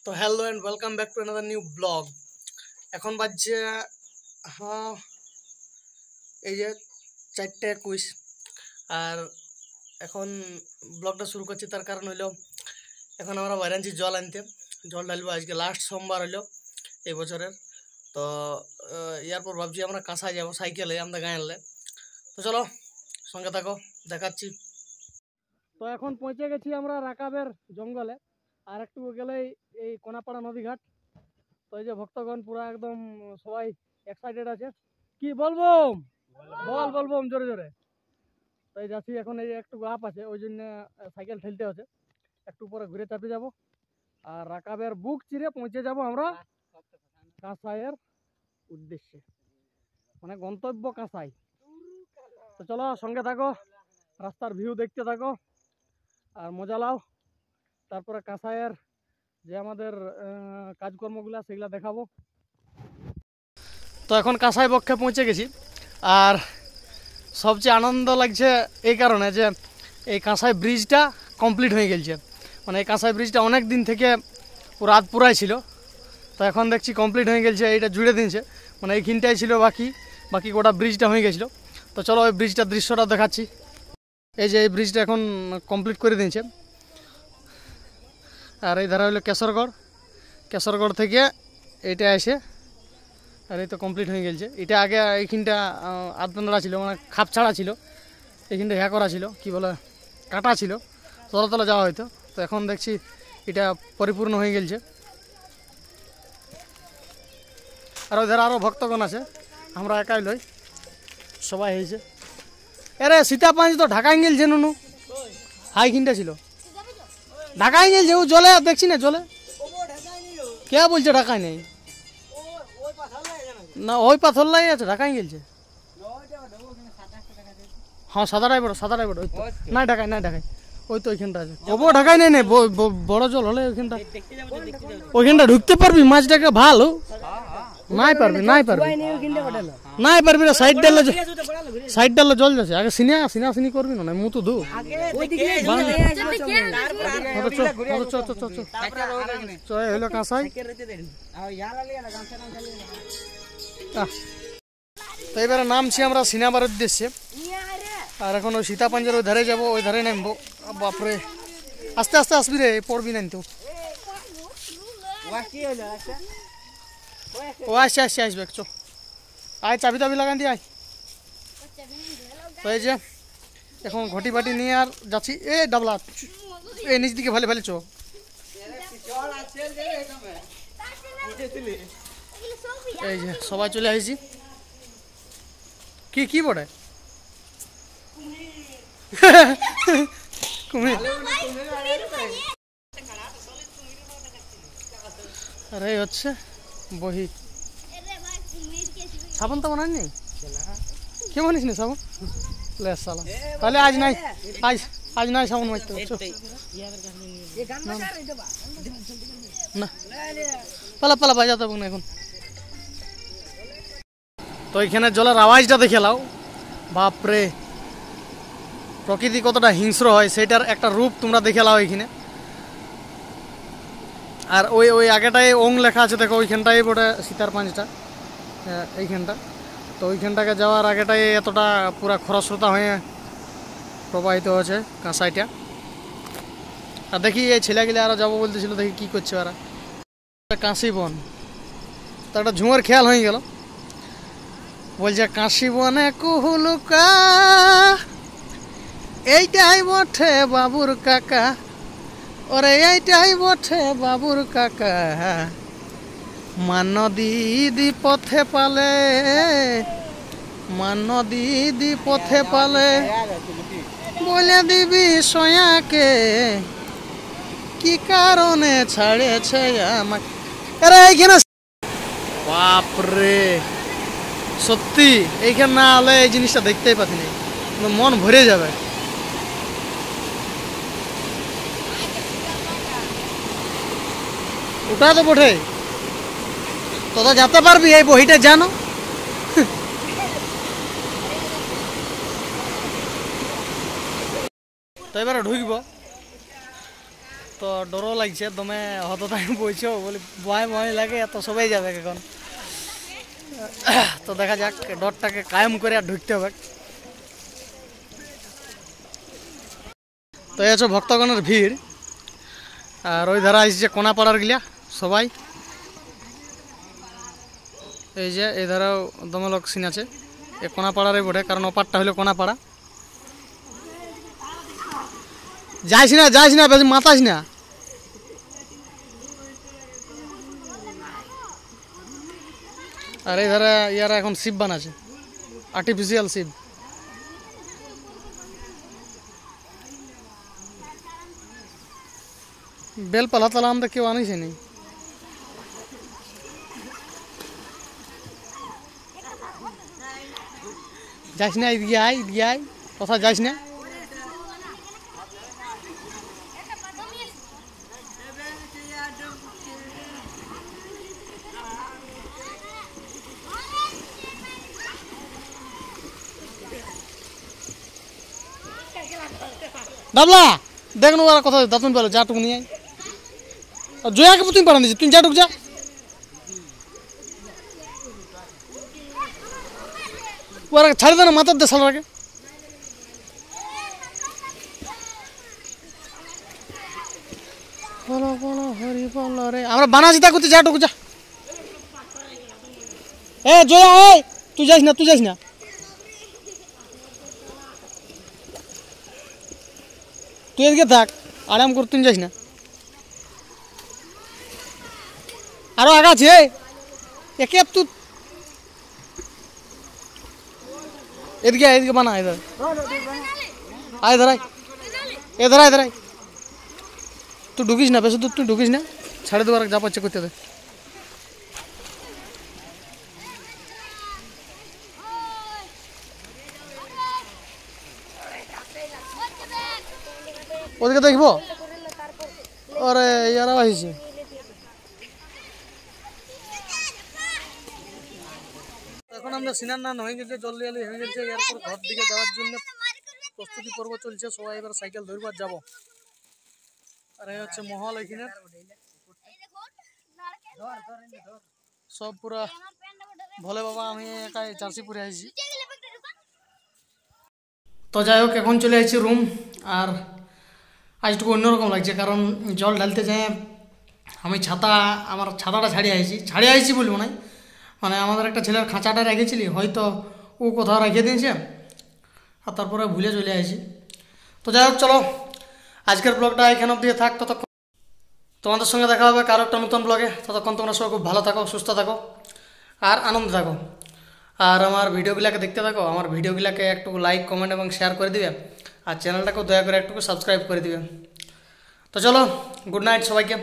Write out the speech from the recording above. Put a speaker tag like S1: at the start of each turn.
S1: তো hello and welcome back to another new blog. এখন বাজছে এই যে 4:21 আর এখন ব্লগটা শুরু করছি। তার কারণ হইলো এখন আমরা বাইরে আনছি জল আনতে, জল ঢালবো। আজকে লাস্ট সোমবার হইলো এই বছরের। তো এরপর ভাবছি আমরা কাঁসায় যাবো সাইকেলে, আমরা গায়ে আনলে। তো চলো সঙ্গে থাকো, দেখাচ্ছি। তো এখন পৌঁছে গেছি আমরা রাকাবের জঙ্গলে, আর একটু গেলেই এই কোনাপাড়া নদীঘাট। তো এই যে ভক্তগণ পুরো একদম সবাই এক্সাইটেড আছে। কি বলবো, বলবো জোরে জোরে। তো এই যাচ্ছি এখন, এই একটু আপ আছে ওই জন্য সাইকেল ঠেলতে হচ্ছে। একটু পরে ঘুরে চাপে যাব আর রাকাবের বুক চিরে পৌঁছে যাব আমরা কাঁসাইয়ের উদ্দেশ্যে, মানে গন্তব্য কাঁসাই। তো চলো সঙ্গে থাকো, রাস্তার ভিউ দেখতে থাকো আর মজা লাও। তারপরে কাঁসাইয়ের যে আমাদের কাজকর্মগুলো সেগুলো দেখাবো। তো এখন কাঁসাই বক্ষে পৌঁছে গেছি, আর সবচেয়ে আনন্দ লাগছে এই কারণে যে এই কাঁসাই ব্রিজটা কমপ্লিট হয়ে গেছে। মানে এই কাঁসাই ব্রিজটা অনেক দিন থেকে রাত পুরাই ছিল, তো এখন দেখছি কমপ্লিট হয়ে গেছে। এইটা জুড়ে দিয়েছে, মানে এইখানটাই ছিল বাকি গোটা ব্রিজটা হয়ে গেছিলো। তো চলো ওই ব্রিজটার দৃশ্যটা দেখাচ্ছি। এই যে এই ব্রিজটা এখন কমপ্লিট করে দিয়েছে। আর এই ধারা হলো কেশরগড় থেকে এইটা এসে, আর এই তো কমপ্লিট হয়ে গেছে। এটা আগে এইখানটা আদনাড়া ছিল, মানে খাপ ছাড়া ছিল। এইখানটা হ্যাঁ করা ছিল, কি বলে কাটা ছিল, তলা যাওয়া হয়তো। তো এখন দেখছি এটা পরিপূর্ণ হয়ে গেছে। আর ওই ধারা আরও ভক্তগণ আছে, আমরা একাই লই, সবাই হয়েছে। এরে সীতাপাঞ্জ তো ঢাকায় গেলছে নুনু, হাইখানটা ছিল ঢাকায় গেলছে। ও জলে দেখছি না, জলে কে বলছে ঢাকায় নেই? না ওই পাথর লাই আছে, ঢাকায় গেলছে। হ্যাঁ সাদাটাই বড় ওই তো নাই ঢাকায় ওই তো ওইখানটা আছে। কবো ঢাকায় নেই বড় জল হলে ওইখানটা ঢুকতে পারবি, মাছটাকে ভালো নাই পারবি সাইড ডালে জল যাচ্ছে। আগে সিনি করবি না মু তো দু হলো কাঁসাই। তো এবারে নামছি আমরা সিনেমার উদ্দেশ্যে, আর এখন ওই সীতাপাঞ্জের ওই ধারে যাবো, ওই ধারে নামবো। বাপরে আস্তে আস্তে আসবি রে, পড়বি না তো। ও আসবে চো, আয় চাবি লাগান দিয়ে আয়। তো এই যে এখন ঘটি বাটি নিয়ে আর যাচ্ছি। এ ডাবলা এই নিচ দিকে ভালে চো। এই যে সবাই চলে আসছি। কি বটে কুমির? আরে হচ্ছে বহি সাবান তো বানাই নেই, কে বানিস নি সাবান? তাহলে আজ নাই সাবান মারতে না, পালা বাজাতে না এখন। তো এখানে জলের আওয়াজটা দেখে লাও, বাপরে প্রকৃতি কতটা হিংস্র হয় সেটার একটা রূপ তোমরা দেখে লাও এখানে। আর ওই আগেটাই ওং লেখা আছে, দেখো ওইখানটাই বটে সীতার পাঞ্জটা, এইখানটা। তো ওইখানটাকে যাওয়ার আগেটাই এতটা পুরা খরস্রোতা হয়ে প্রবাহিত হয়েছে কাঁসাইটা। আর দেখি এই ছেলেগুলো আরও যাবো বলতেছিল, দেখি কি করছে ওরা। কাশি বন, তো একটা ঝুমোর খেয়াল হয়ে গেল, বলছে কাশি বনে কুহুলুকা, এইটাই বটে বাবুর কাকা, ওরে এইটাই বটে বাবুর কাকা। মান দিদি পথে পালে বলে দিবি সয়াকে, কি কারণে ছাড়েছে আমাকে। আরে এইখানে বাপরে সত্যি এইখানে না হলে এই জিনিসটা দেখতেই পাচ্ছি না, মন ভরে যাবে। ওটা তো বটে, তোরা যেতে পারবি এই বহিটা জানো। তো এবারে ঢুকবো। তো তো ডরও লাগছে দমে হতটাই বইছো বলি ভয় ভয় লাগে এত সবাই যাবে এখন। তো দেখা যাক ডরটাকে কায়েম করে আর ঢুকতে হবে। তো এই হচ্ছে ভক্তগণের ভিড়। আর ওই ধারা আসছে কোনাপাড়ার গিলা সবাই, এই যে এই ধারাও দমলক সিন আছে, এ কোনাপাড়ারই বটে, কারণ ওপারটা হলো কোনাপাড়া। যাইস না বেশি মাতাস না। আর এই ধারা ইয়ারা এখন শিব বানাচ্ছে, আর্টিফিশিয়াল শিব। বেল পালা তালা আমরা কেউ আনিছে নি। যাইস না, এদিকে আয়, কথা যাইস না। ডাবলা দেখ না ওরা কথা দাতুন পেলো যাটুকু নিয়ে আয়। জয়াকে তুমি পাড়া দিচ্ছি, তুই যাটুক যা। ওরা ছাড়ি দে না, মাথার দে সালাকে। বলো বলো হরি বলো রে, আমরা বানাচ্ছি তা করতে যাটুকু যা। এ জয়া এই তুই যাইস না তুই এদিকে থাক, আরাম কর, তুই যাইস না। আরো আগাছে একে তুই এদিকে বানা, এধার আয় ধরাই, এধারাই তুই ঢুকিস না, বেশি দূর তুই ঢুকিস না, ছাড়ে দেবার যা পাচ্ছে করতে দে। ওদিকে দেখবো, আরে ইয়ারা আসছে। এখন আমরা সিনার হয়ে গেছে, জলদি হয়ে গেছে, এরপর ঘর দিকে যাওয়ার জন্য প্রস্তুতি পর্ব চলছে। সবাই এবার সাইকেল ধরবার যাব। আর এই হচ্ছে মহল, এখানে সব পুরা ভোলে বাবা, আমি একাই জার্সি পরে আসছি। তো যাই হোক এখন চলে আসছি রুম। আর আজটুকু অন্যরকম লাগছে, কারণ জল ঢালতে যায় আমি আমার ছাতাটা ছাড়িয়ে আইছি বলবো না, মানে আমাদের একটা ছেলের খাঁচাটা রেখেছিলি, হয়তো ও কোথাও রেখে দিয়েছে আর তারপরে ভুলে চলে আসি। তো যাই হোক চলো আজকের ব্লগটা এখানে অব্দি থাক। ততক্ষণ তোমাদের সঙ্গে দেখা হবে কারো একটা নতুন ব্লগে। ততক্ষণ তোমরা সবাই খুব ভালো থাকো, সুস্থ থাকো আর আনন্দ থাকো। আর আমার ভিডিওগুলোকে দেখতে থাকো, আমার ভিডিওগুলোকে একটু লাইক কমেন্ট এবং শেয়ার করে দিবে, আর চ্যানেলটাকেও দয়া করে একটু সাবস্ক্রাইব করে দিবে। তো চলো, গুড নাইট সবাইকে।